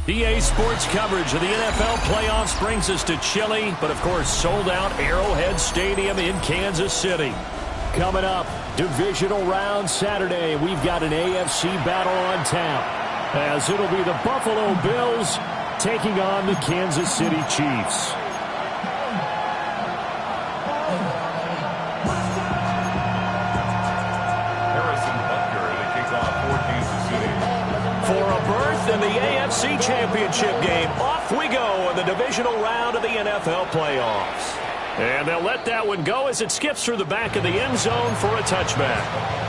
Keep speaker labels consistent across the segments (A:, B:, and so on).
A: EA Sports coverage of the NFL playoffs brings us to chilly, but of course sold out Arrowhead Stadium in Kansas City. Coming up, divisional round Saturday, we've got an AFC battle on tap, as it'll be the Buffalo Bills taking on the Kansas City Chiefs. In the AFC Championship game, off we go in the divisional round of the NFL playoffs. And they'll let that one go as it skips through the back of the end zone for a touchback.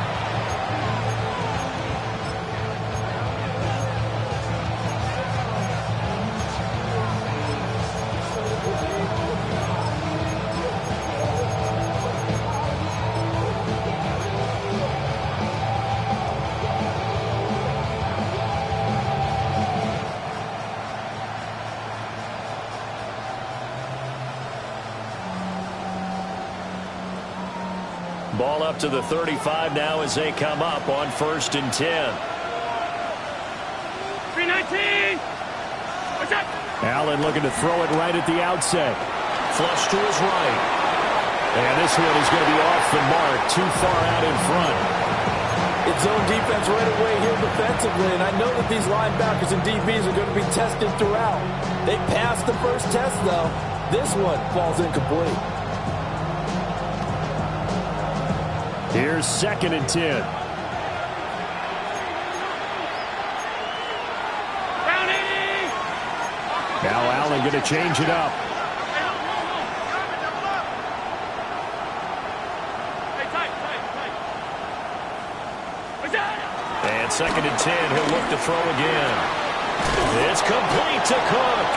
A: Ball up to the 35 now as they come up on 1st and 10.
B: 319.
A: Allen looking to throw it right at the outset. Flush to his right. And this one is going to be off the mark, too far out in front.
C: It's zone defense right away here defensively, and I know that these linebackers and DBs are going to be tested throughout. They passed the first test, though. This one falls incomplete.
A: Here's 2nd and 10. Now Allen going to change it up. And 2nd and 10, he'll look to throw again. It's complete to Cook.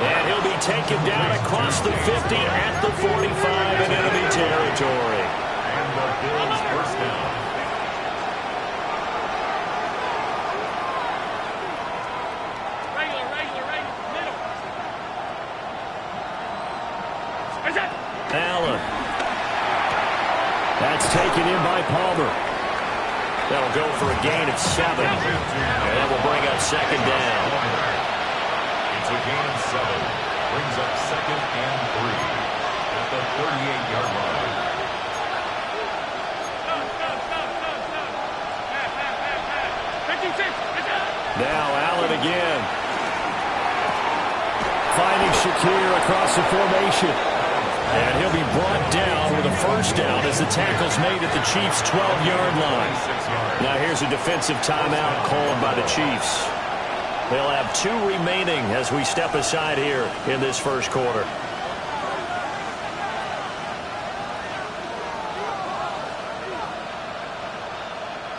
A: And he'll be taken down across the 50 at the 45 in enemy territory. Bills first down.
B: Regular, middle.
A: Allen. That's taken in by Palmer. That'll go for a gain of 7. And that will bring up 2nd down.
D: It's a gain of 7. Brings up 2nd and 3 at the 38-yard line.
A: Now Allen again. Finding Shakir across the formation. And he'll be brought down with a first down as the tackle's made at the Chiefs' 12-yard line. Now here's a defensive timeout called by the Chiefs. They'll have 2 remaining as we step aside here in this first quarter.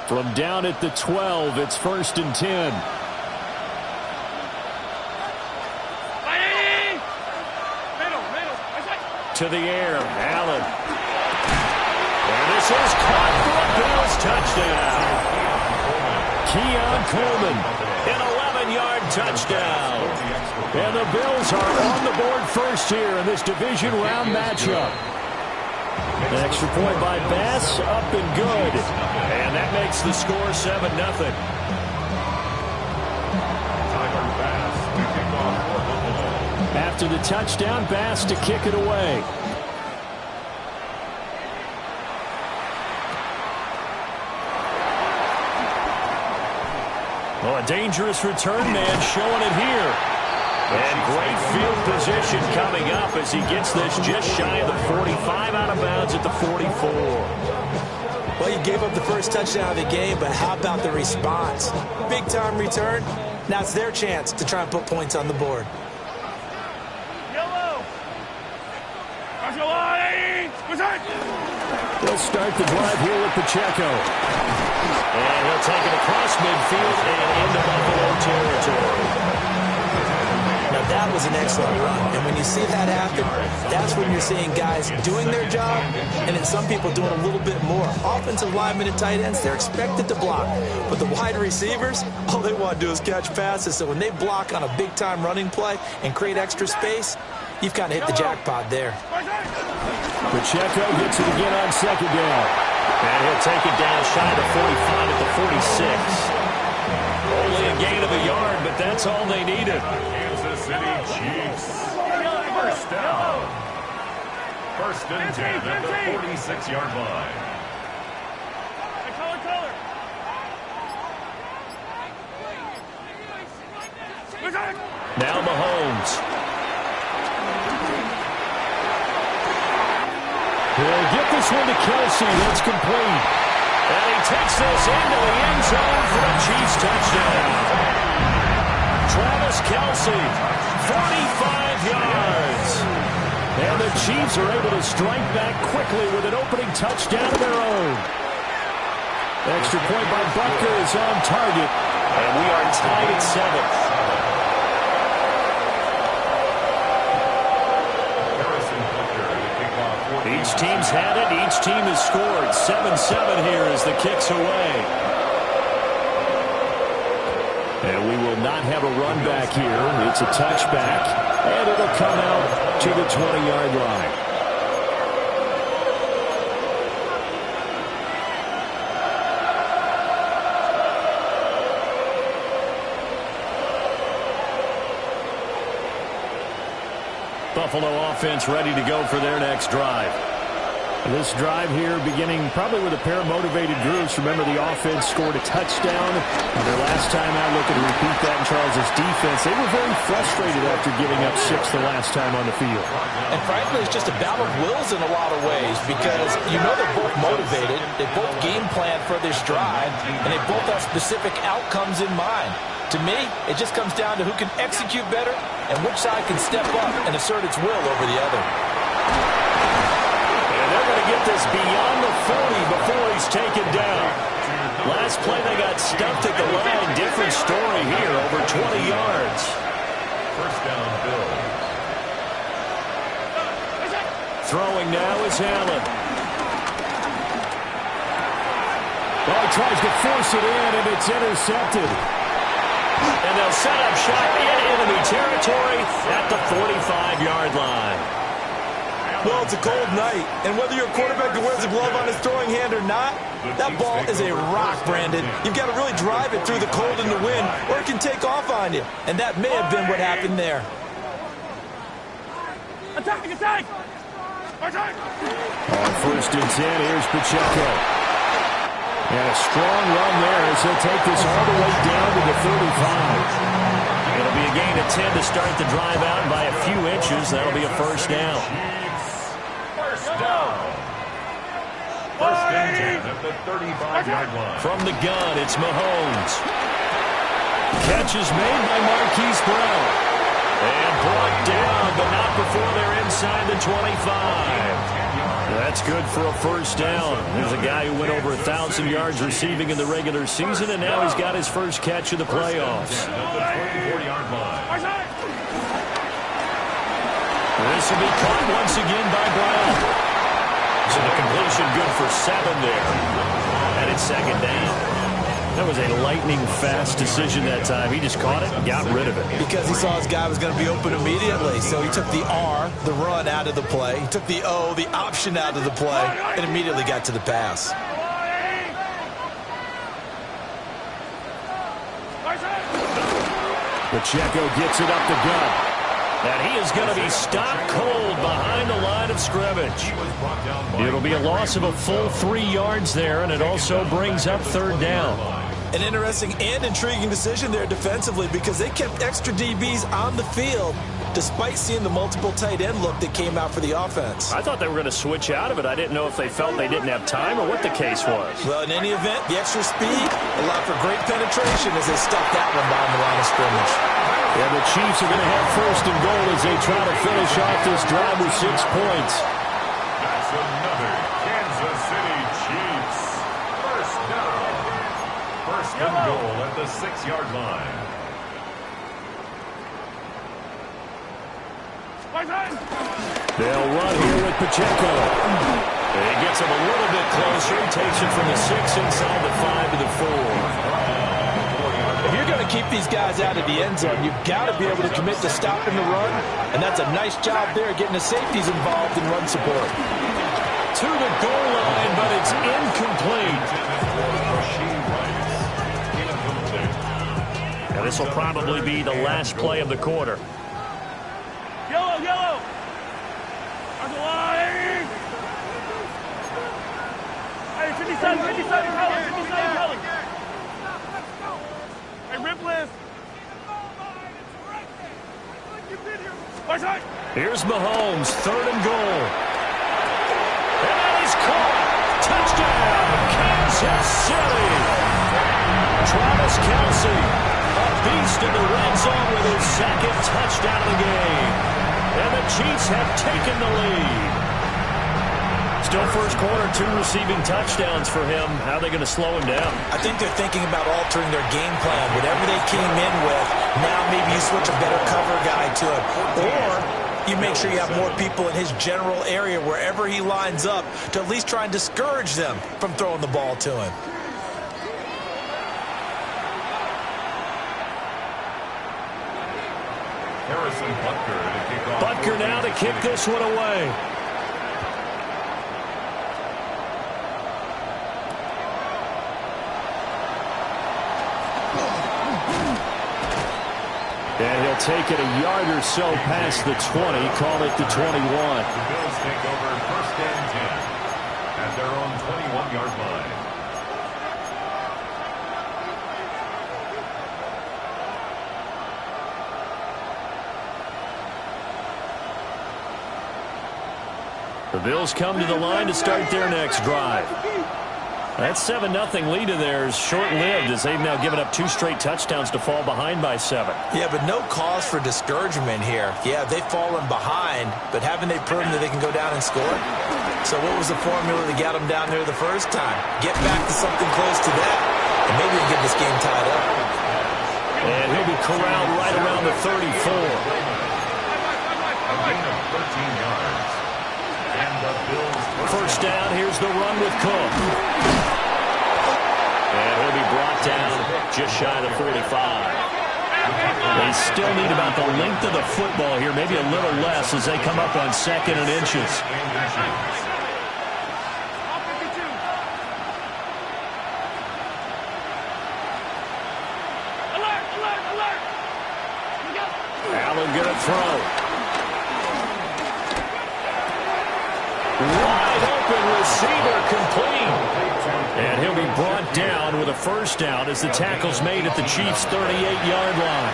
A: From down at the 12, it's 1st and 10. To the air, Allen. And this is caught for a Bills touchdown. Keon Coleman, an 11-yard touchdown. And the Bills are on the board first here in this division round matchup. An extra point by Bass, up and good. And that makes the score 7-0.
D: Tyler Bass to kick off for Buffalo.
A: After the touchdown, Bass to kick it away. Oh, a dangerous return man showing it here. And great field position coming up as he gets this just shy of the 45, out of bounds at the 44.
C: Well, you gave up the first touchdown of the game, but how about the response? Big-time return. Now it's their chance to try and put points on the board.
A: They'll start the drive here with Pacheco. And he'll take it across midfield and into Buffalo territory.
C: Now that was an excellent run, and when you see that happen, that's when you're seeing guys doing their job, and then some people doing a little bit more. Offensive linemen and tight ends, they're expected to block, but the wide receivers, all they want to do is catch passes, so when they block on a big-time running play and create extra space, you've kind of hit the jackpot there.
A: Pacheco gets it again on second down. And he'll take it down shy of the 45 at the 46. Only a gain of a yard, but that's all they needed.
D: Kansas City Chiefs. First down. First and 10 at the 46-yard line.
A: Now Mahomes. He'll get this one to Kelsey. That's complete. And he takes this into the end zone for a Chiefs touchdown. Travis Kelsey, 45 yards. And the Chiefs are able to strike back quickly with an opening touchdown of their own. Extra point by Butker is on target. And we are tied at 7. Each team's had it. Each team has scored. 7-7 here as the kick's away. And we will not have a run back here. It's a touchback. And it'll come out to the 20-yard line. Buffalo offense ready to go for their next drive. This drive here beginning probably with a pair of motivated groups. Remember, the offense scored a touchdown. Their last time out, looking to repeat that in Charles' defense. They were very frustrated after giving up 6 the last time on the field.
C: And frankly, it's just a battle of wills in a lot of ways because you know they're both motivated. They both game plan for this drive, and they both have specific outcomes in mind. To me, it just comes down to who can execute better and which side can step up and assert its will over the other.
A: And they're going to get this beyond the 40 before he's taken down. Last play they got stuffed at the line. Different story here, over 20 yards.
D: First down, Bill.
A: Throwing now is Allen. Well, he tries to force it in, and it's intercepted. And they'll set up shop in enemy territory at the 45-yard line.
C: Well, it's a cold night, and whether you're a quarterback that wears a glove on his throwing hand or not, that ball is a rock, Brandon. You've got to really drive it through the cold and the wind, or it can take off on you. And that may have been what happened there.
B: Attack! Attack! Attack!
A: On first and 10, here's Pacheco. And a strong run there as he'll take this all the way down to the 35. It'll be a gain of 10 to start the drive out, and by a few inches, that'll be a first down.
D: First down. First and 10 at the 35-yard line.
A: From the gun, it's Mahomes. Catch is made by Marquise Brown. And brought down, but not before they're inside the 25. That's good for a first down. There's a guy who went over 1,000 yards receiving in the regular season, and now he's got his first catch of the playoffs. This will be caught once again by Brown. So the completion good for 7 there. And it's second down. That was a lightning-fast decision that time. He just caught it and got rid of it.
C: Because he saw his guy was going to be open immediately. So he took the R, the run, out of the play. He took the O, the option, out of the play, and immediately got to the pass.
A: Pacheco gets it up the gut. And he is going to be stopped cold behind the line of scrimmage. It'll be a loss of a full 3 yards there, and it also brings up third down.
C: An interesting and intriguing decision there defensively because they kept extra DBs on the field, despite seeing the multiple tight end look that came out for the offense.
A: I thought they were going to switch out of it. I didn't know if they felt they didn't have time or what the case was.
C: Well, in any event, the extra speed allowed for great penetration as they stuffed that one behind the line of scrimmage.
A: Yeah, the Chiefs are going to have first and goal as they try to finish off this drive with 6 points.
D: That's another Kansas City Chiefs first down. First and goal at the 6-yard line.
A: They'll run here with Pacheco. He gets him a little bit closer. He takes it from the 6 inside the 5 to the 4.
C: If you're going to keep these guys out of the end zone, you've got to be able to commit to stopping the run, and that's a nice job there getting the safeties involved in run support.
A: To the goal line, but it's incomplete. Now this will probably be the last play of the quarter.
B: Yellow, yellow. On the line. Hey, 57, color, 57, color. Hey, Ripless.
A: Here's Mahomes, 3rd and goal. And that is caught. Touchdown, Kansas City. Travis Kelce, a beast in the red zone with his 2nd touchdown of the game. And the Chiefs have taken the lead. Still first quarter, 2 receiving touchdowns for him. How are they going to slow him down?
C: I think they're thinking about altering their game plan. Whatever they came in with, now maybe you switch a better cover guy to it. Or you make sure you have more people in his general area wherever he lines up to at least try and discourage them from throwing the ball to him.
D: Harrison Butker to kick off.
A: Butker now to kick this one away. And he'll take it a yard or so past the 20, call it the 21.
D: The Bills take over first and 10 at their own 21-yard line.
A: The Bills come to the line to start their next drive. That 7-0 lead of theirs short-lived as they've now given up 2 straight touchdowns to fall behind by 7.
C: Yeah, but no cause for discouragement here. Yeah, they've fallen behind, but haven't they proven that they can go down and score? So what was the formula that got them down there the first time? Get back to something close to that, and maybe we can get this game tied up.
A: And he'll be corralled right around the 34.
D: A gain of 13 yards. And the Bills
A: First down, here's the run with Cook. And he'll be brought down just shy of the 45. They still need about the length of the football here, maybe a little less as they come up on 2nd and inches. Allen gonna throw. Wide open receiver complete. And he'll be brought down with a first down as the tackle's made at the Chiefs' 38-yard line.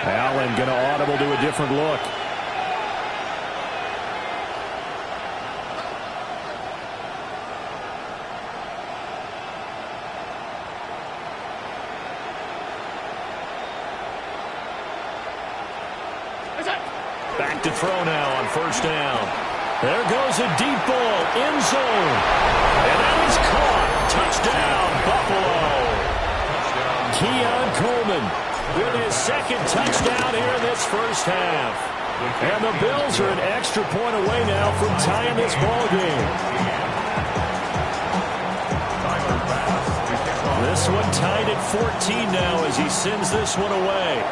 A: Allen going to audible to a different look. Back to throw now on first down. There goes a deep ball, end zone. And that is caught. Touchdown, Buffalo. Keon Coleman with his 2nd touchdown here in this first half. And the Bills are an extra point away now from tying this ball game. This one tied at 14 now as he sends this one away.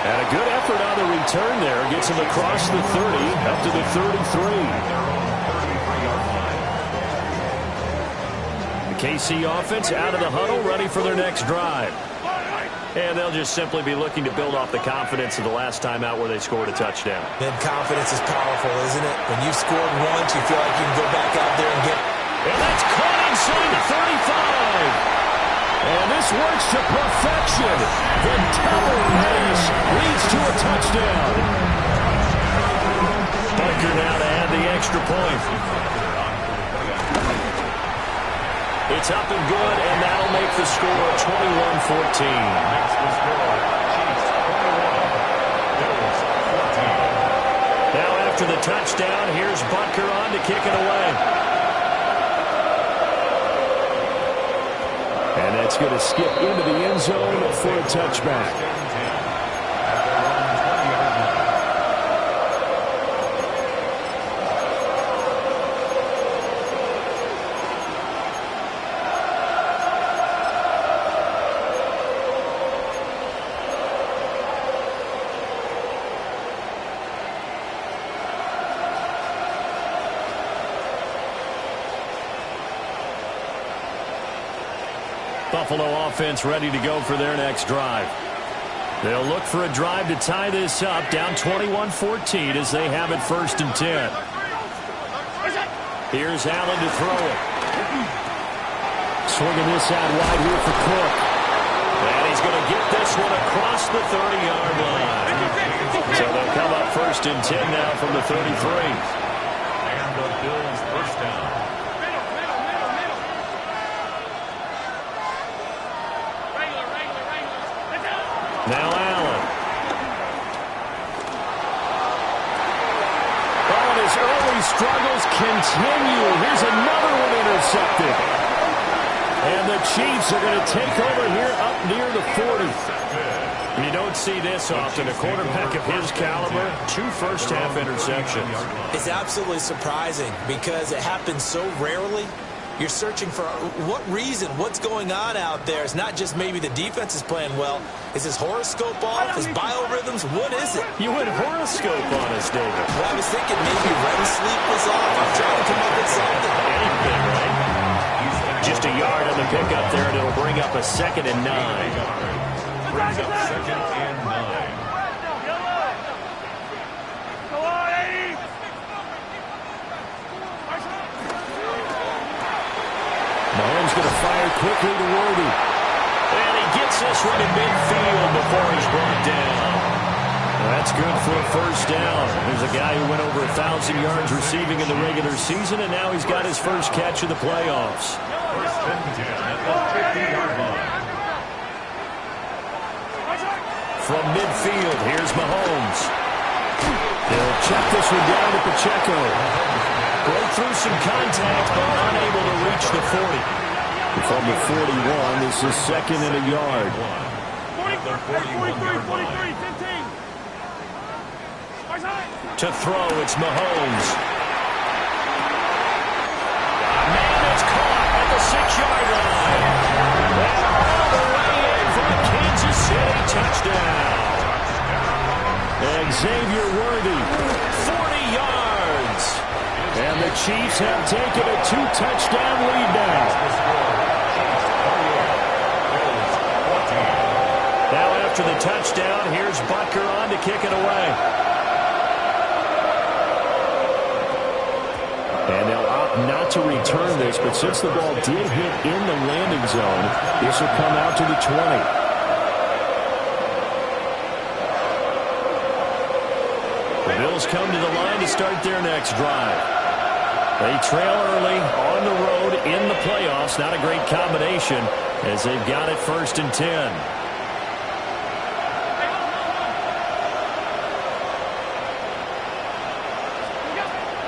A: And a good effort on the return there. Gets him across the 30, up to the 33. The KC offense out of the huddle, ready for their next drive. And they'll just simply be looking to build off the confidence of the last time out where they scored a touchdown.
C: And confidence is powerful, isn't it? When you've scored once, you feel like you can go back out there and get...
A: And that's caught inside the 35. And this works to perfection. The double pass leads to a touchdown. Butker now to add the extra point. It's up and good, and that'll make the score 21-14.
D: Makes the score Chiefs 21, Bills 14.
A: Now after the touchdown, here's Butker on to kick it away.
E: And that's going to skip into the end zone for a touchback.
A: Buffalo offense ready to go for their next drive. They'll look for a drive to tie this up, down 21-14 as they have it 1st and 10. Here's Allen to throw it.
E: Swinging this out wide here for Cook.
A: And he's going to get this one across the 30-yard line. So they'll come up 1st and 10 now from the 33.
D: And the Bills first down.
A: Now Allen. Oh, and his early struggles continue. Here's another one intercepted. And the Chiefs are going to take over here up near the 40. You don't see this often. A quarterback of his caliber, 2 first-half interceptions.
C: It's absolutely surprising because it happens so rarely. You're searching for what reason, what's going on out there. It's not just maybe the defense is playing well. Is his horoscope off? His biorhythms? What is it?
A: You went horoscope on us, David.
C: Well, I was thinking maybe REM sleep was off. I'm trying to come up with something.
A: Anything, right? Just a yard on the pickup there, and it'll bring up a 2nd and 9.
D: Brings up 2nd and 9.
E: Mahomes going to fire quickly to Worthy.
A: And he gets this one in midfield before he's brought down. That's good for a 1st down. There's a guy who went over 1,000 yards receiving in the regular season, and now he's got his first catch of the playoffs.
D: 1st and 10 at the 50-yard line.
A: From midfield, here's Mahomes.
E: They'll check this one down to Pacheco.
A: Broke through some contact, but unable to reach the 40.
E: From the 41, this is 2nd and a yard.
B: 43, 15.
A: To throw, it's Mahomes. Man, it's caught at the 6-yard line. And all the way in for a Kansas City touchdown. And Xavier Worthy, 40 yards. And the Chiefs have taken a 2-touchdown lead now. Now after the touchdown, here's Butker on to kick it away.
E: And they'll opt not to return this, but since the ball did hit in the landing zone, this will come out to the 20.
A: The Bills come to the line to start their next drive. They trail early on the road in the playoffs. Not a great combination as they've got it 1st and 10.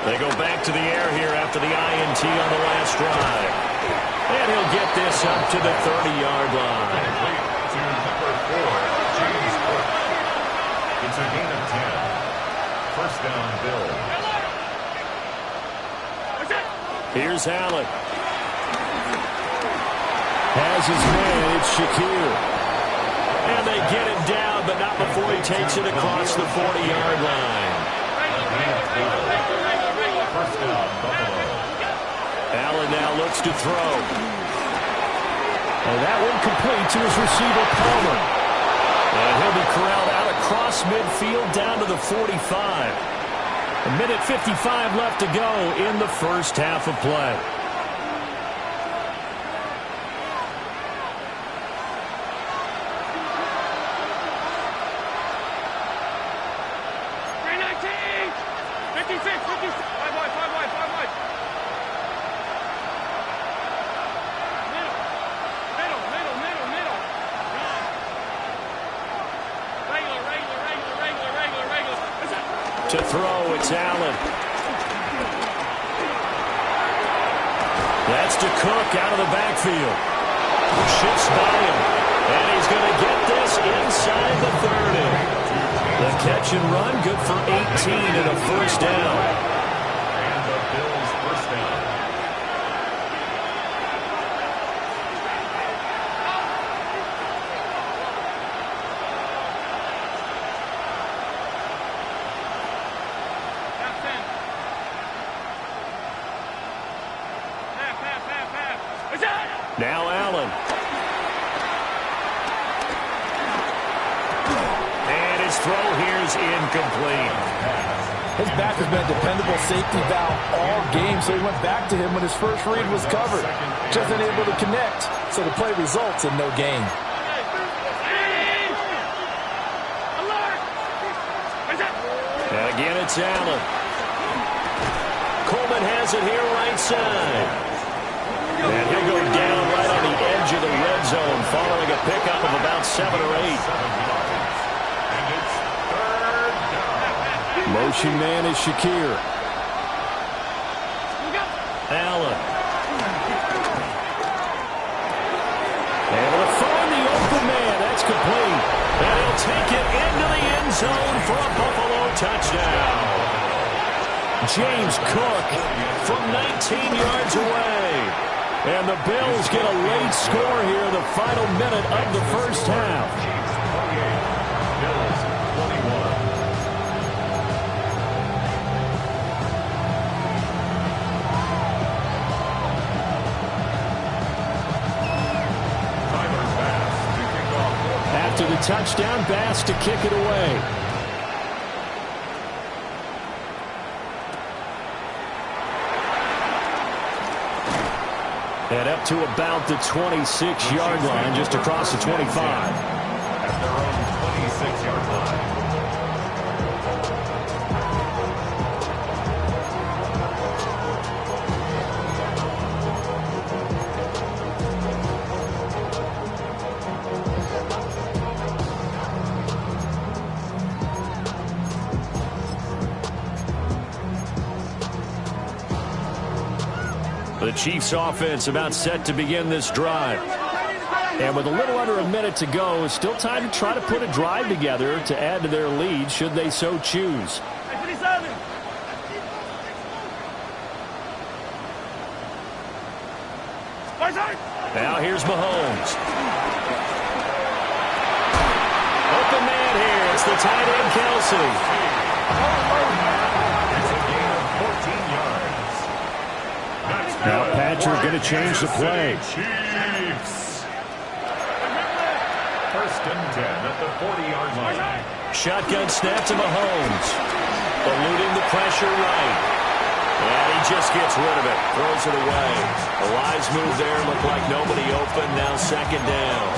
A: They go back to the air here after the INT on the last drive. And he'll get this up to the 30-yard line.
D: To number 4, James Cook. It's a gain of 10. 1st down, Bills.
A: Here's Allen.
E: Has his man, it's Shakir.
A: And they get him down, but not before he takes it across the 40-yard line.
D: 1st down, Buffalo.
A: Allen now looks to throw.
E: And that one complete to his receiver, Palmer. And he'll be corralled out across midfield down to the 45. A minute 55 left to go in the first half of play. To throw, it's Allen. That's to Cook out of the backfield. Shifts by him. And he's going to get this inside the 30. The catch and run, good for 18 and a first down.
D: And the Bills first down.
E: Now Allen. And his throw here is incomplete.
C: His back has been a dependable safety valve all game, so he went back to him when his first read was covered. Just unable to connect, so the play results in no gain.
E: And again, it's Allen. Coleman has it here right side. And he'll go down right on the edge of the red zone following a pickup of about 7 or 8.
D: And it's third down.
E: Motion man is Shakir. Allen. Able to find the open man. That's complete. And he'll take it into the end zone for a Buffalo touchdown. James Cook from 19 yards away. And the Bills get a late score here, the final minute of the first half.
D: Bills 21. Tyler Bass to kick off.
E: After the touchdown, Bass to kick it away. And up to about the 26-yard line, just across the 25.
D: At their own 26-yard line.
E: The Chiefs offense about set to begin this drive. And with a little under a minute to go, it's still time to try to put a drive together to add to their lead should they so choose. Now here's Mahomes. Open man here. It's the tight end, Kelsey.
D: It's a gain of 14 yards. That's
E: Now
D: good.
E: Patrick going to change the play.
D: Chiefs. First and 10 at the 40-yard line.
E: Shotgun snap to Mahomes. Eluding the pressure right. And he just gets rid of it. Throws it away. A wise move there. Looked like nobody open. Now second down.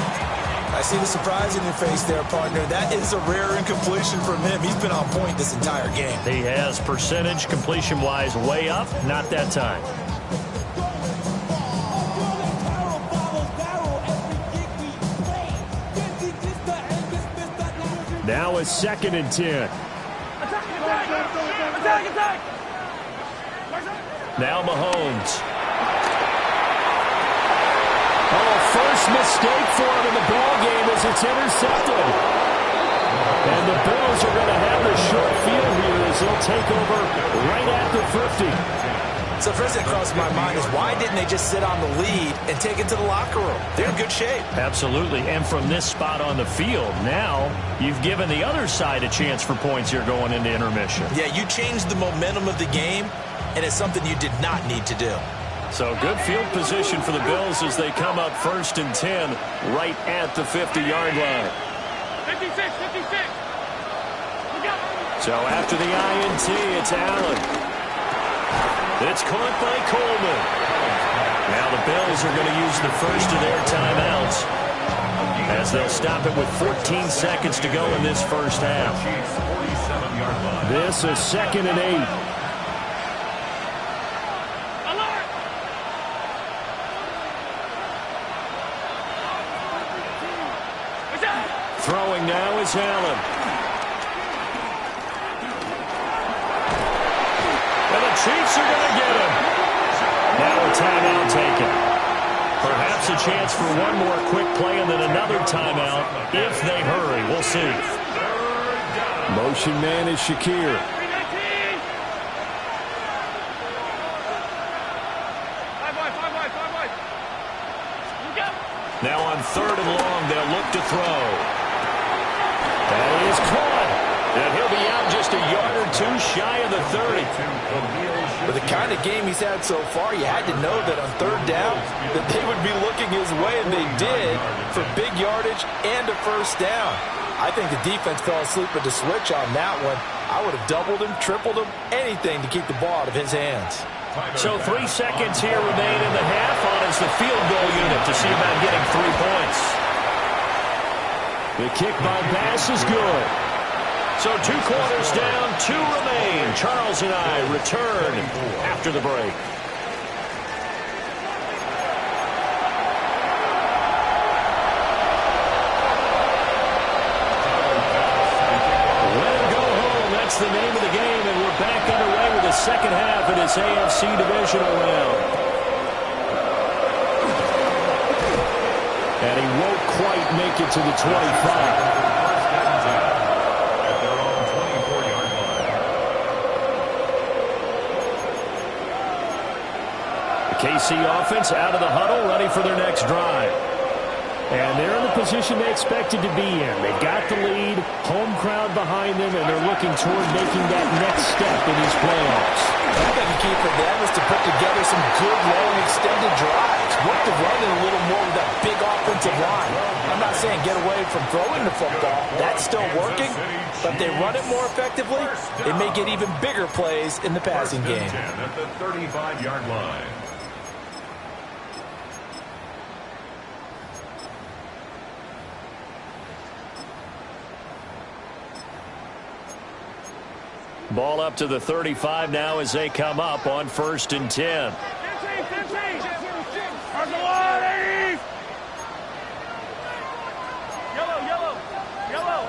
C: I see the surprise in your face there, partner. That is a rare incompletion from him. He's been on point this entire game.
E: He has percentage completion-wise way up. Not that time. Now it's second and 10.
B: Attack!
E: Now Mahomes. Oh, first mistake for him in the ball game as it's intercepted. And the Bills are going to have the short field here as they'll take over right at the 50.
C: So the first thing that crossed my mind is why didn't they just sit on the lead and take it to the locker room? They're in good shape.
E: Absolutely. And from this spot on the field, now you've given the other side a chance for points here going into intermission.
C: Yeah, you changed the momentum of the game, and it's something you did not need to do.
E: So good field position for the Bills as they come up first and 10 right at the 50-yard line.
B: 56, 56. Look out.
E: So after the INT, it's Allen. It's caught by Coleman. Now the Bills are going to use the first of their timeouts as they'll stop it with 14 seconds to go in this first half. This is 2nd and 8. Throwing now is Allen. And the Chiefs are going to get him. Now a timeout taken. Perhaps a chance for one more quick play and then another timeout if they hurry. We'll see. Motion man is Shakir. Now on 3rd and long, they'll look to throw. That is caught. And he'll be out just a yard or two shy of the 30.
C: With the kind of game he's had so far, you had to know that on 3rd down that they would be looking his way, and they did, for big yardage and a first down. I think the defense fell asleep at the switch on that one. I would have doubled him, tripled him, anything to keep the ball out of his hands.
E: So 3 seconds here remain in the half on as the field goal unit to see about getting 3 points. The kick by Bass is good. So 2 quarters down, 2 remain. Charles and I return after the break. Let him go home. That's the name of the game, and we're back underway with the second half of this AFC divisional round. And he won't quite make it to the 25. KC offense out of the huddle, ready for their next drive. And they're in the position they expected to be in. They've got the lead, home crowd behind them, and they're looking toward making that next step in these playoffs.
C: I think the key for them is to put together some good, long, extended drives. Work the run in a little more with that big offensive line. I'm not saying get away from throwing the football. That's still working. But if they run it more effectively, they may get even bigger plays in the passing game.
D: At the 35-yard line.
E: Ball up to the 35 now as they come up on 1st and 10.
B: 15. Yellow.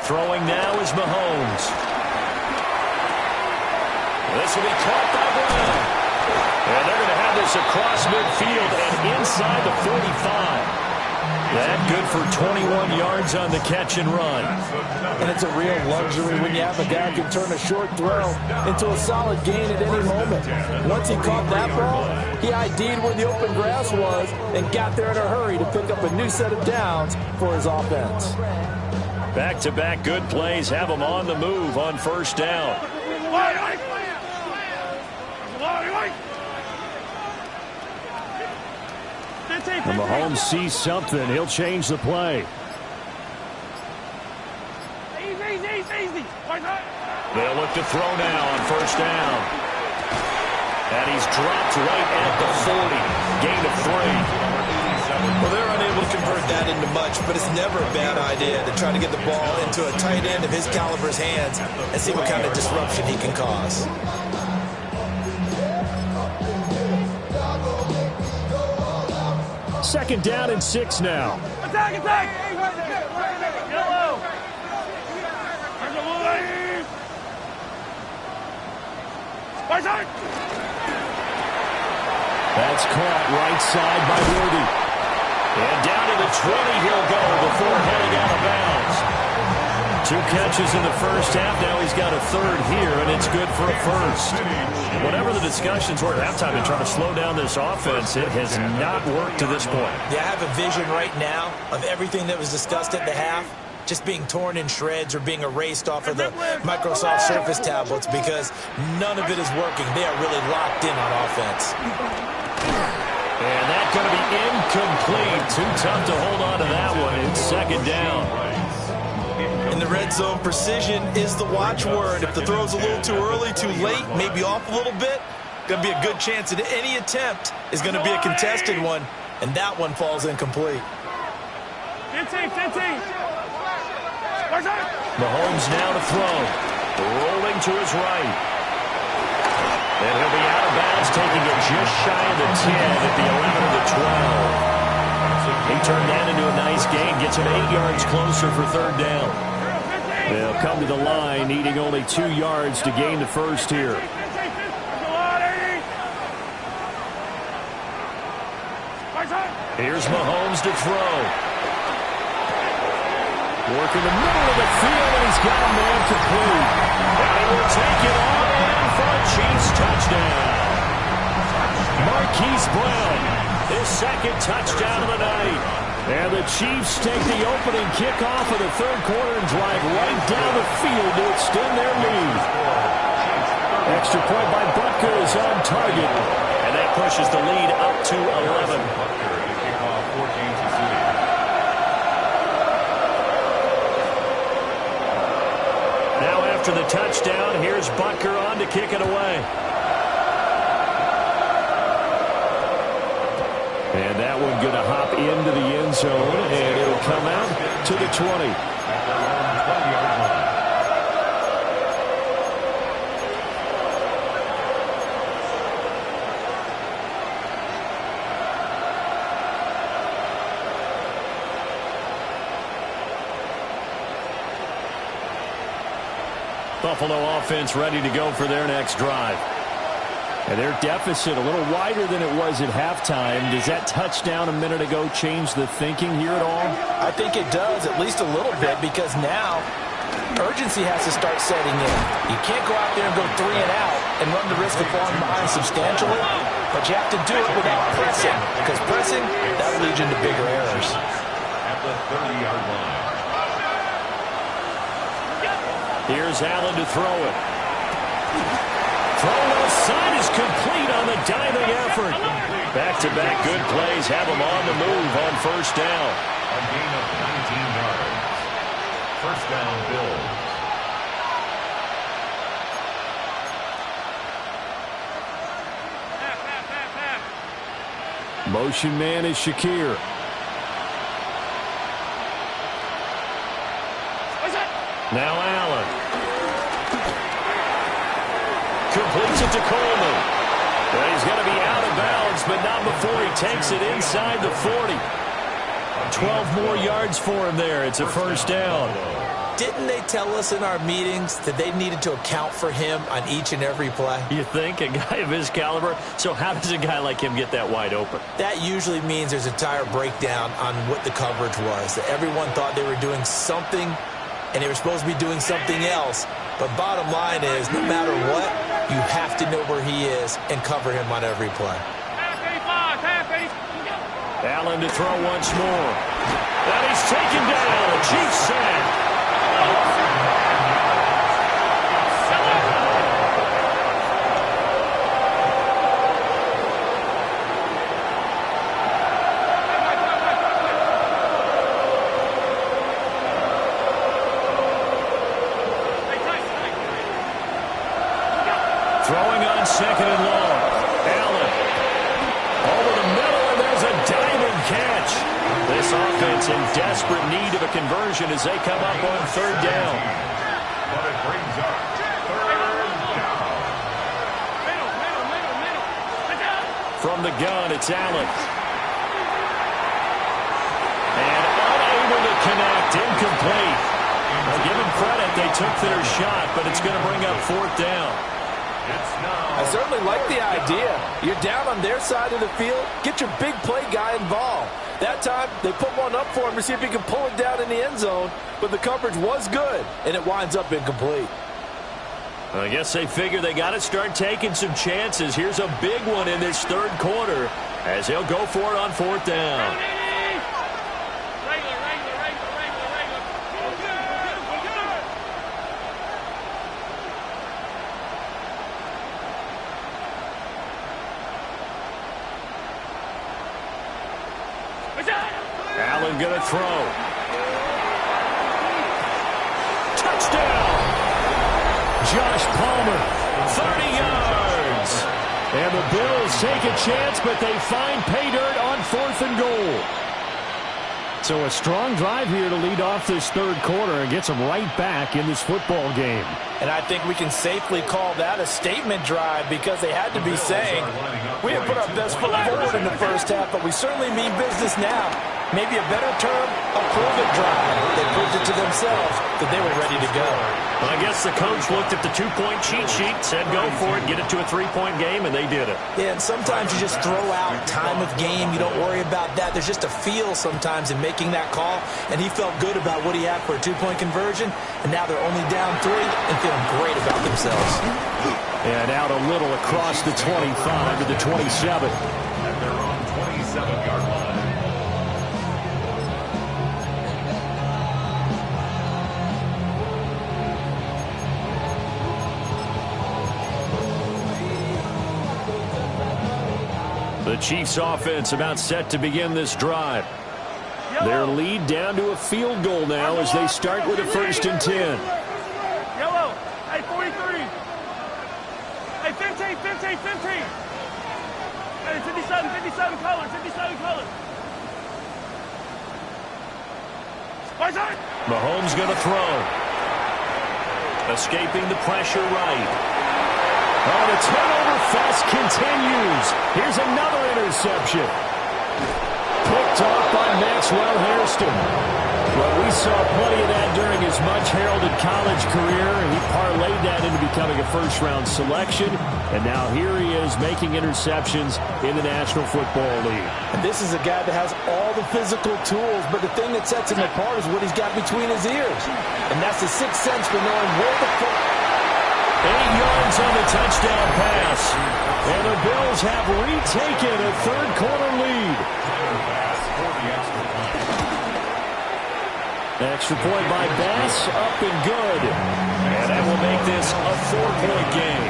E: Throwing now is Mahomes. This will be caught by Brown. And they're going to have this across midfield and inside the 45. That good for 21 yards on the catch and run.
C: And it's a real luxury when you have a guy who can turn a short throw into a solid gain at any moment. Once he caught that ball, he ID'd where the open grass was and got there in a hurry to pick up a new set of downs for his offense.
E: Back-to-back good plays have him on the move on 1st down. And Mahomes sees something. He'll change the play.
B: Easy.
E: They'll look to throw now on 1st down. And he's dropped right at the 40. Gain of 3.
C: Well, they're unable to convert that into much, but it's never a bad idea to try to get the ball into a tight end of his caliber's hands and see what kind of disruption he can cause.
E: Second down and 6 now.
B: Attack! Yellow!
E: That's caught right side by Worthy. And down to the 20 he'll go before heading out of bounds. 2 catches in the first half. Now he's got a 3rd here, and it's good for a first. Whatever the discussions were at halftime in trying to slow down this offense, it has not worked to this point.
C: Yeah, I have a vision right now of everything that was discussed at the half just being torn in shreds or being erased off of the Microsoft Surface tablets because none of it is working. They are really locked in on offense.
E: And that's going to be incomplete. Too tough to hold on to that one. It's second down.
C: In the red zone, precision is the watchword. If the throw's a little too early, too late, maybe off a little bit, going to be a good chance that any attempt is going to be a contested one, and that one falls incomplete.
B: 15.
E: Mahomes now to throw. Rolling to his right. And he'll be out of bounds, taking it just shy of the 10 at the 11 of the 12. He turned that into a nice gain, gets him 8 yards closer for third down. They'll come to the line, needing only 2 yards to gain the first here. Here's Mahomes to throw. Working the middle of the field, and he's got a man complete. And he will take it on in for a Chiefs touchdown. Marquise Brown, his second touchdown of the night. And the Chiefs take the opening kickoff of the third quarter and drive right down the field to extend their lead. Extra point by Butker is on target. And that pushes the lead up to 11. Now after the touchdown, here's Butker on to kick it away. And that one going to hop into the end zone, and it'll come out to the 20. Buffalo offense ready to go for their next drive. And their deficit a little wider than it was at halftime. Does that touchdown a minute ago change the thinking here at all?
C: I think it does, at least a little bit, because now urgency has to start setting in. You can't go out there and go 3 and out and run the risk of falling behind substantially, but you have to do it without pressing, because pressing, that leads into bigger errors.
D: At the 30-yard line.
E: Here's Allen to throw it. Throw left side is complete on the diving effort. Back-to-back good plays have him on the move on first down.
D: A gain of 19 yards. First down, Bills.
E: Motion man is Shakir. Now Allen. Completes it to Coleman. Well, he's going to be out of bounds, but not before he takes it inside the 40. 12 more yards for him there. It's a first down.
C: Didn't they tell us in our meetings that they needed to account for him on each and every play?
E: You think? A guy of his caliber? So how does a guy like him get that wide open?
C: That usually means there's a entire breakdown on what the coverage was. That everyone thought they were doing something, and they were supposed to be doing something else. But bottom line is, no matter what, you have to know where he is and cover him on every play.
E: Allen to throw once more. And he's taken down. A Chiefs sack. Throwing on second and long. Allen over the middle, and there's a diving catch. This offense in desperate need of a conversion as they come up on third down.
D: But it brings up third down.
E: From the gun, it's Allen. And unable to connect, incomplete. Well, give them credit, they took their shot, but it's going to bring up fourth down.
C: I certainly like the idea. You're down on their side of the field. Get your big play guy involved. That time, they put one up for him to see if he can pull it down in the end zone. But the coverage was good, and it winds up incomplete.
E: I guess they figure they got to start taking some chances. Here's a big one in this third quarter as they'll go for it on fourth down. Allen going to throw. Touchdown! Josh Palmer, 30 yards. And the Bills take a chance, but they find pay dirt on 4th and goal. So a strong drive here to lead off this third quarter and gets them right back in this football game.
C: And I think we can safely call that a statement drive because they had to be saying, we have put our best foot forward in the first half, but we certainly mean business now. Maybe a better term, a prove-it drive. They proved it to themselves that they were ready to go.
E: Well, I guess the coach looked at the two-point cheat sheet, said go for it, get it to a three-point game, and they did it.
C: Yeah, and sometimes you just throw out time of game. You don't worry about that. There's just a feel sometimes in making that call, and he felt good about what he had for a two-point conversion, and now they're only down 3 and feeling great about themselves.
E: And out a little across the 25 to the 27.
D: At their own 27-yard line.
E: The Chiefs offense about set to begin this drive. Their lead down to a field goal now as they start with a 1st and 10.
B: Yellow. Hey, 43. Hey, 15. Hey, 57 color.
E: Mahomes going to throw. Escaping the pressure right. Oh, the turnover fest continues. Here's another interception. Picked off by Maxwell Hairston. Well, we saw plenty of that during his much-heralded college career, and he parlayed that into becoming a first-round selection. And now here he is making interceptions in the National Football League.
C: And this is a guy that has all the physical tools, but the thing that sets him apart is what he's got between his ears. And that's the sixth sense for knowing where the
E: 8 yards on the touchdown pass. And the Bills have retaken a third-quarter lead. Extra point by Bass, up and good. And that will make this a 4-point game.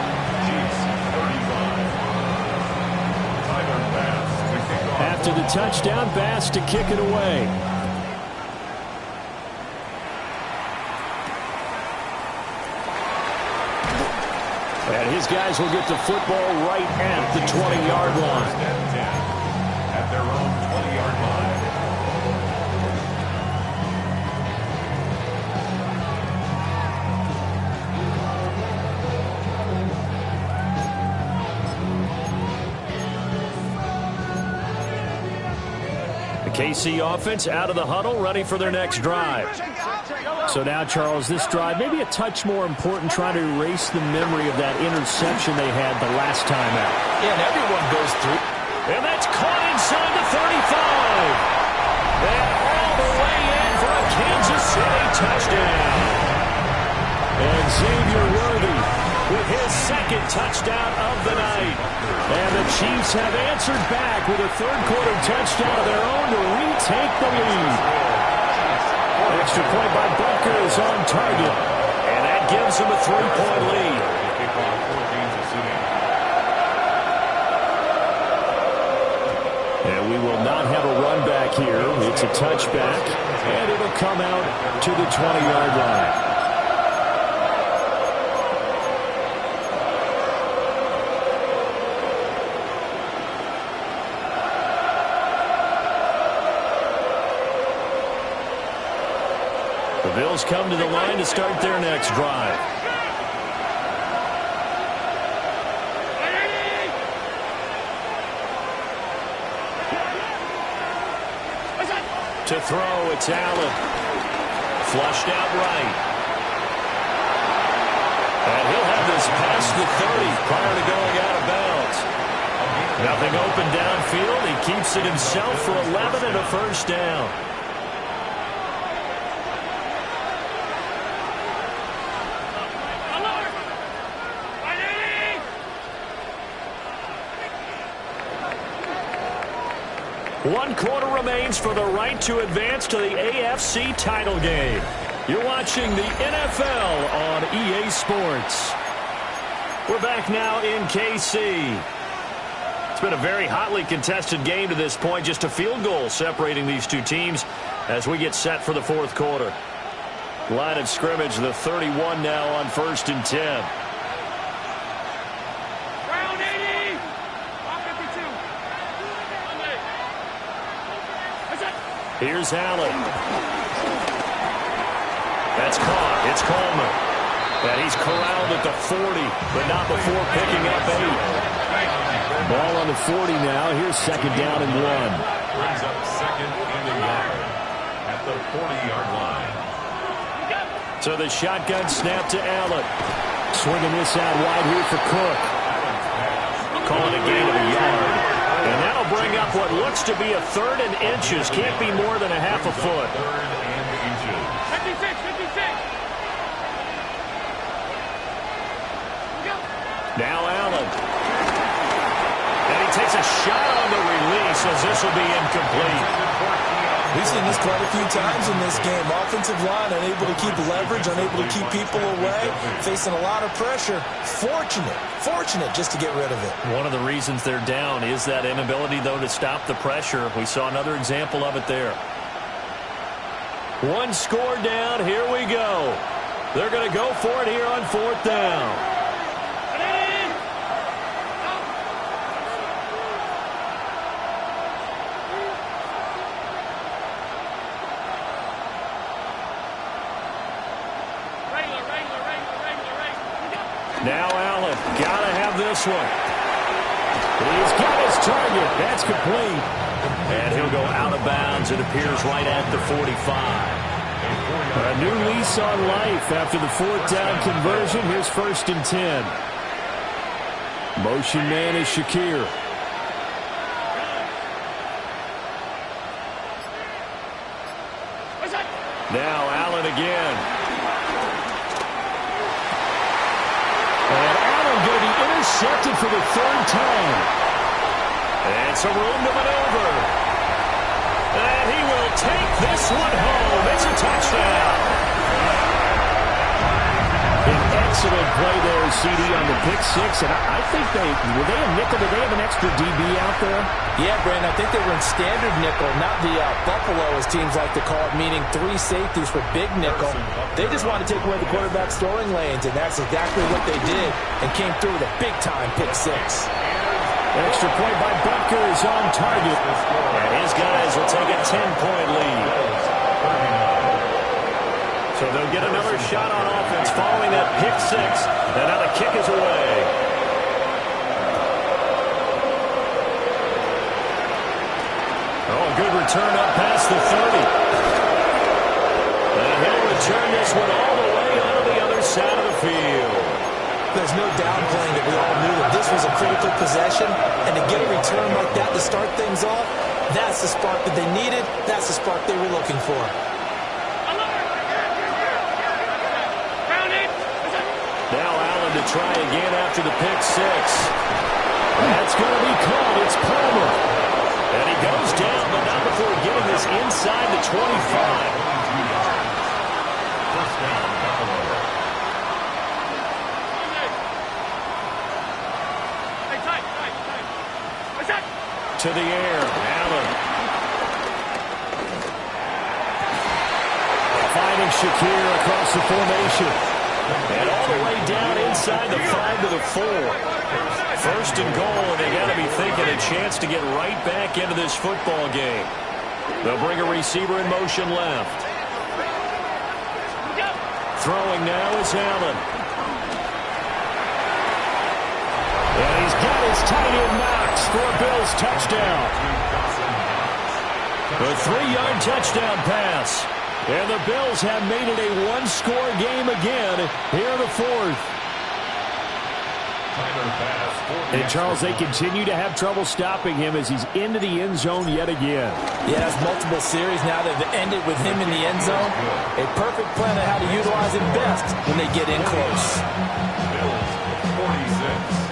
E: After the touchdown, Bass to kick it away. And his guys will get the football right at the 20-yard line.
D: At their own 20-yard line.
E: The KC offense out of the huddle, ready for their next drive. So now, Charles, this drive maybe a touch more important, trying to erase the memory of that interception they had the last time out.
C: Yeah, and everyone goes through.
E: And that's caught inside the 35. And all the way in for a Kansas City touchdown. And Xavier Worthy with his second touchdown of the night. And the Chiefs have answered back with a third-quarter touchdown of their own to retake the lead. Extra point by Butker is on target. And that gives them a 3-point lead. And we will not have a run back here. It's a touchback. And it'll come out to the 20-yard line. The Bills come to the line to start their next drive. To throw, it's Allen. Flushed out right. And he'll have this past the 30 prior to going out of bounds. Nothing open downfield. He keeps it himself for 11 and a first down. One quarter remains for the right to advance to the AFC title game. You're watching the NFL on EA Sports. We're back now in KC.
A: It's been a very hotly contested game to this point. Just a field goal separating these two teams as we get set for the fourth quarter. Line of scrimmage, the 31 now on 1st and 10.
B: Round 80. 52.
A: Here's Allen. That's caught. It's Coleman. And he's corralled at the 40, but not before picking up 8.
E: Ball on the 40 now. Here's 2nd down and 1.
D: Brings up 2nd and a yard at the 40-yard line.
A: So the shotgun snap to Allen.
E: Swinging this out wide here for Cook.
A: Calling a gain of a yard. And that'll bring up what looks to be a 3rd and inches. Can't be more than a half a foot.
D: 3rd and inches.
B: 56.
A: Now Allen. And he takes a shot on the release as this will be incomplete.
C: We've seen this quite a few times in this game. Offensive line unable to keep leverage, unable to keep people away, facing a lot of pressure. Fortunate just to get rid of it.
A: One of the reasons they're down is that inability, though, to stop the pressure. We saw another example of it there. One score down. Here we go. They're going to go for it here on 4th down. Now Allen, gotta have this one. He's got his target. That's complete. And he'll go out of bounds. It appears right at the 45.
E: A new lease on life after the 4th down conversion. Here's 1st and 10. Motion man is Shakir.
A: Now Allen again.
E: Intercepted for the 3rd time.
A: And some room to maneuver. And he will take this one home. It's a touchdown.
E: An excellent play there, CD, on the pick 6. And I think were they a nickel? Did they have an extra DB out there?
C: Yeah, Brandon, I think they were in standard nickel, not the Buffalo, as teams like to call it, meaning 3 safeties for big nickel. They just wanted to take away the quarterback's throwing lanes, and that's exactly what they did, and came through with a big-time pick 6.
E: Extra point by Butker is on target.
A: And his guys will take a 10-point lead. So they'll get another shot on offense following that pick 6. And now the kick is away. Oh, good return up past the 30. And he'll return this one all the way onto the other side of the field.
C: There's no downplaying that we all knew that this was a critical possession, and to get a return like that to start things off, that's the spark that they needed. That's the spark they were looking for.
A: Now Allen to try again after the pick 6. That's going to be caught. It's Palmer. And he goes down, but not before getting this inside the 25.
D: First down, Buffalo.
A: To the air, Allen. Finding Shakir across the formation. And all the way down inside the 5 to the 4. 1st and goal, and they got to be thinking a chance to get right back into this football game. They'll bring a receiver in motion left. Throwing now is Allen. And he's got his tight end Knox for a Bills touchdown. A 3-yard touchdown pass. And the Bills have made it a one-score game again here in the 4th.
E: And, Charles, they continue to have trouble stopping him as he's into the end zone yet again.
C: Yeah, that's multiple series now that have ended with him in the end zone. A perfect plan on how to utilize him best when they get in close.
D: Bills 46.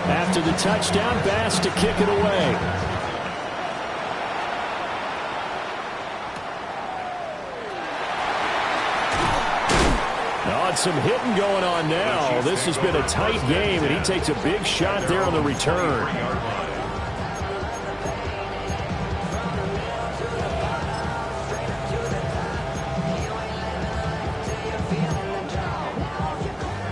E: After the touchdown, Bass to kick it away. some hitting going on now. This has been a tight game, and he takes a big shot there on the return.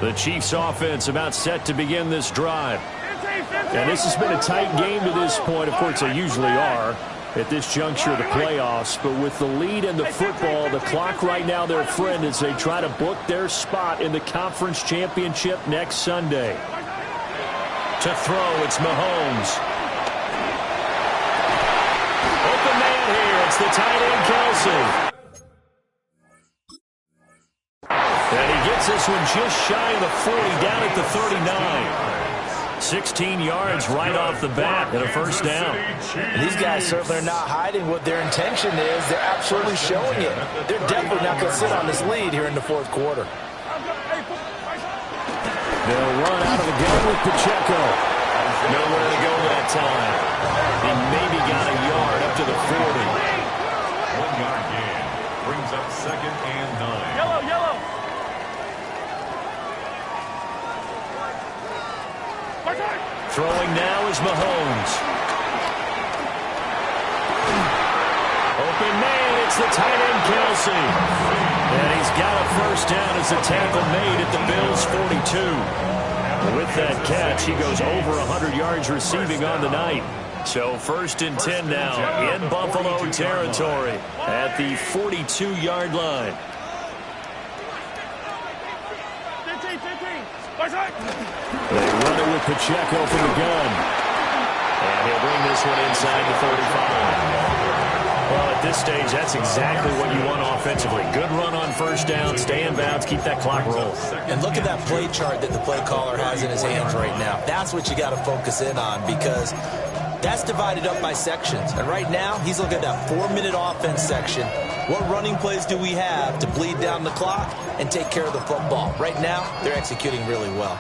E: The Chiefs offense about set to begin this drive. And this has been a tight game to this point. Of course, they usually are at this juncture of the playoffs. But with the lead in the football, the clock right now their friend as they try to book their spot in the conference championship next Sunday. To throw, it's Mahomes. Open man here. It's the tight end, Kelsey. And he gets this one just shy of the 40, down at the 39. 16 yards right off the bat and a first down.
C: And these guys certainly are not hiding what their intention is. They're absolutely showing it. They're definitely not going to sit on this lead here in the fourth quarter.
E: They'll run out of the gun with Pacheco. Nowhere to go that time. He maybe got a yard up to the 40.
D: 1 yard gain. Brings up 2nd and 9.
B: Yellow.
E: Throwing now is Mahomes. Open man, it's the tight end, Kelsey. And he's got a first down as a tackle made at the Bills' 42. With that catch, he goes over 100 yards receiving on the night. So 1st and 10 now in Buffalo territory at the 42-yard line.
B: 15.
E: They run it with Pacheco from the gun. And he'll bring this one inside the 35. Well, at this stage, that's exactly what you want offensively. Good run on first down, stay in bounds, keep that clock rolling.
C: And look at that play chart that the play caller has in his hands right now. That's what you got to focus in on because that's divided up by sections. And right now, he's looking at that 4-minute offense section. What running plays do we have to bleed down the clock and take care of the football? Right now, they're executing really well.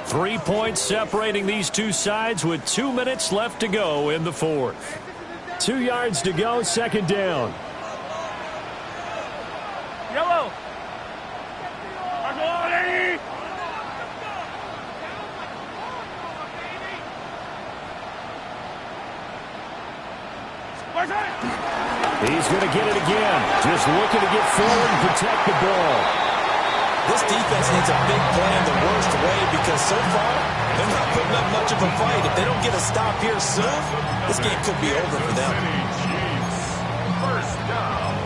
E: 3 points separating these two sides with 2 minutes left to go in the fourth. 2 yards to go, second down.
B: Yellow.
E: He's going to get it again. Just looking to get forward and protect the ball.
C: This defense needs a big play in the worst way because so far, they're not putting up much of a fight. If they don't get a stop here soon, this game could be over for them.
D: First down.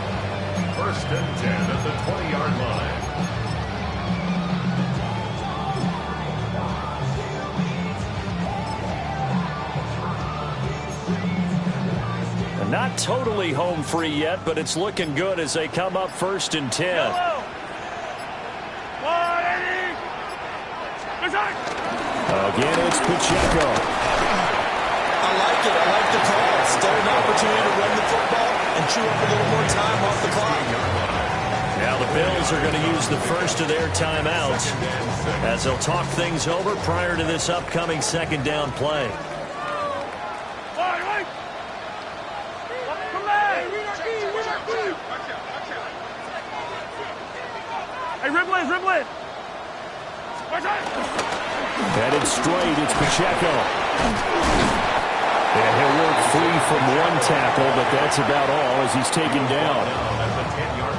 D: 1st and 10 at the 20-yard line.
E: Not totally home free yet, but it's looking good as they come up 1st and 10. Again, it's Pacheco.
C: I like it. I like the call. Still an opportunity to run the football and chew up a little more time off the clock.
E: Now the Bills are going to use the first of their timeouts as they'll talk things over prior to this upcoming 2nd down play.
B: Dribbling.
E: Headed straight, it's Pacheco. And he'll work free from one tackle, but that's about all as he's taken down.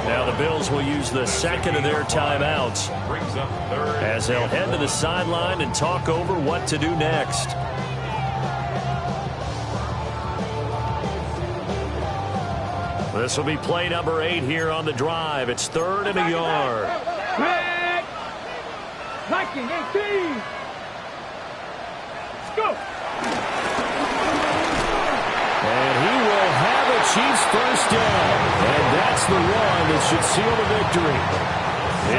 E: Now the Bills will use the 2nd of their timeouts as they'll head to the sideline and talk over what to do next. This will be play number 8 here on the drive. It's 3rd and a yard.
B: 19, 18. Let's go.
E: And he will have a Chiefs first down. And that's the one that should seal the victory.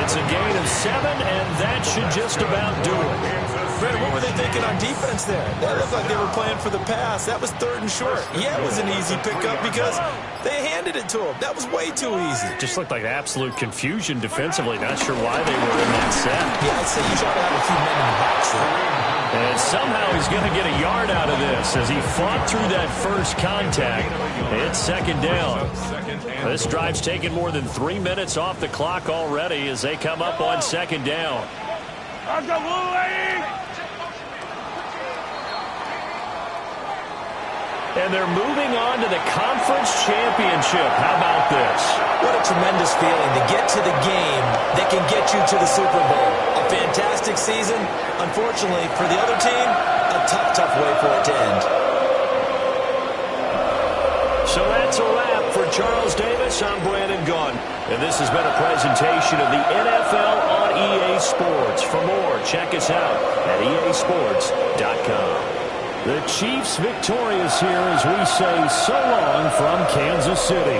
E: It's a gain of 7, and that should just about do it.
C: Fred, what were they thinking on defense there? That looked like they were playing for the pass. That was 3rd and short. Yeah, it was an easy pickup because they handed it to him. That was way too easy.
E: Just looked like absolute confusion defensively. Not sure why they were in that set.
C: Yeah, I'd say you try to have a few men in the box there.
E: And somehow he's going to get a yard out of this as he fought through that first contact. It's second down. This drive's taken more than 3 minutes off the clock already as they come up on second down.
B: Let's go, Blue Lady!
E: And they're moving on to the conference championship. How about this?
C: What a tremendous feeling to get to the game that can get you to the Super Bowl. A fantastic season. Unfortunately, for the other team, a tough way for it to end.
E: So that's a wrap for Charles Davis. I'm Brandon Gaudin. And this has been a presentation of the NFL on EA Sports. For more, check us out at easports.com. The Chiefs victorious here as we say so long from Kansas City.